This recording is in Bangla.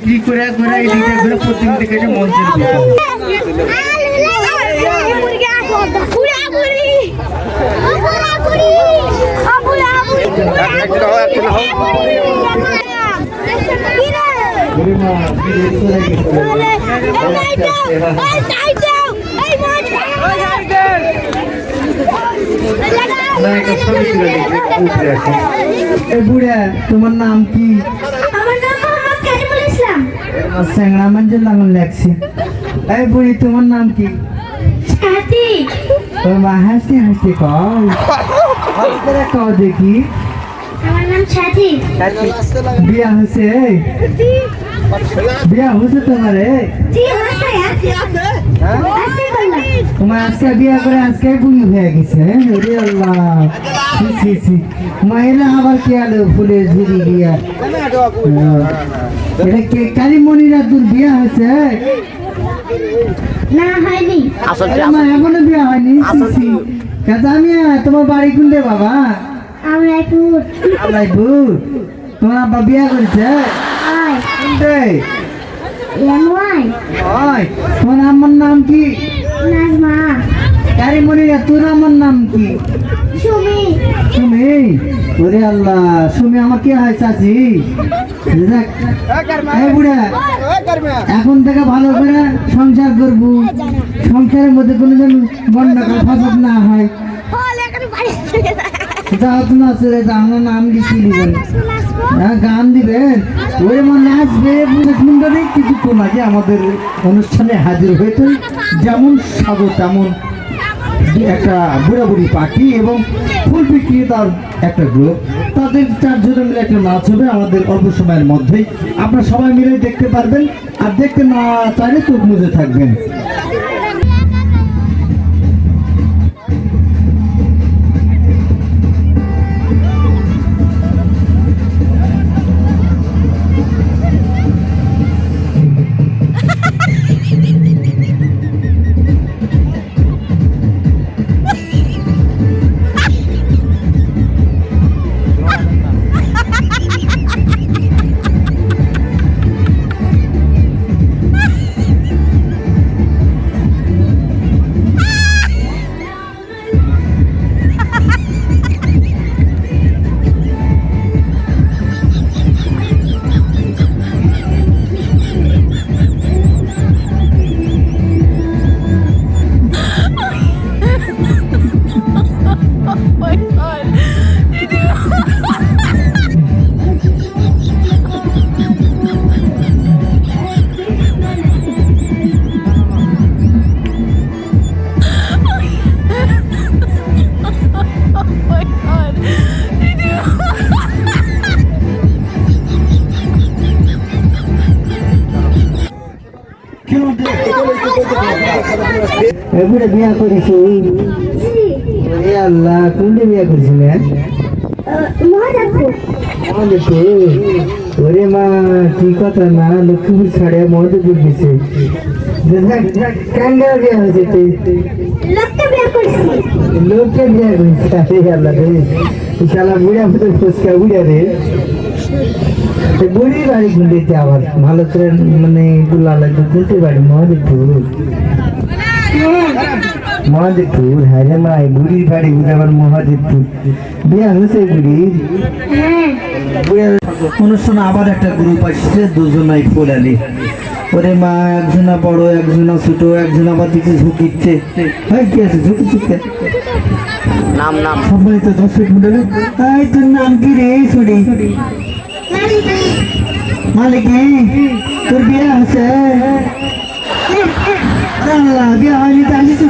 বিক্রি করে ঘোরা এদিকে ঘুরে প্রতিদিন থেকে এসে মঞ্চের বুড়া তোমার নাম কি? আমার নাম মোহাম্মদ কারিমুল ইসলাম। স্যাংরা মঞ্জুর লাগান লাগছে। এই বুড়ি তোমার নাম কি? সাথী। ও মা হাসতে হাসতে কও কও দেখি। আমার নাম সাথী। বিয়া হয়েছে? বিয়া হয়েছে তোমার? জি হয়েছে। আজকে করলাম। তোমার আজকে বিয়া করে আজকে বুড়ি হয়ে গেছে। ওরে আল্লাহ, মায়েরা আবার কে আলো ফুলের ঝুড়ি বিয়া। এটা কে কালীমণিরা তোর বিয়া হয়েছে? না হয়নি। এখনো বিয়া হয়নি? তোমার বাড়ি কোনটা বাবা? আমরাইপুর। আমরাইপুর। তোমার আব্বা বিয়া করেছে? কোনটা? তোমার আম্মার নাম কি? নাজমা। কালীমণিরা তোর আমার নাম কি? সুমি। সুমি? ওরে আল্লাহ, সুমি আমার কি হয় চাচি? বুড়া এখন থেকে ভালো করে সংসার করবো, সংসারের মধ্যে কোনো যেন গন্ডগোল ফাসাদ না হয়। আমার নাম লিখে দিবেন, গান দিবেন, ওই মনে আসবে কিছুক্ষণ আগে আমাদের অনুষ্ঠানে হাজির হয়েছে। যেমন সাধু তেমন একটা বুড়া বুড়ি পাখি এবং ফুল বিক্রেতার একটা গ্রুপ, তাদের চারজনে মিলে একটা নাচ হবে আমাদের অল্প সময়ের মধ্যেই। আপনারা সবাই মিলে দেখতে পারবেন, আর দেখতে না চাইলে চোখ মুজে থাকবেন। এবারে বিয়া করেছি? আল্লাহ, কোনটা বিয়া করেছিলেন? ওরে মা, কি কথা না, লক্ষ্মীপুর ছাড়ে মহাদেবপুর গেছে। কাঙ্গা বিয়া হয়েছে? লোককে বিয়া করেছে। আল্লাহ রে, শালা বুড়া মতো ফুচকা বুড়া রে। বুড়ির বাড়ি কোনটা আবার ভালো করে মানে গুলা লাগবে? কোনটি বাড়ি? মহাদেবপুর। মহাদেবপুর? হ্যাঁ রে মা, বুড়ির বাড়ি আবার মহাদেবপুর। বিয়া হয়েছে বুড়ির? অনুষ্ঠানে আবার একটা গ্রুপ আসছে, দুজনাই পোলালি। ওরে মা, একজনা বড়, একজনা ছোট, একজন আবার দিকে ঝুঁকিচ্ছে। কি আছে ঝুঁকি ঝুঁকে? নাম নাম সবাই তো দর্শক মন্ডলী। তোর নাম কি রে? সরি মালিক। তোর বিয়ে আছে? আল্লাহ, বিয়ে হয়নি তো আসিস?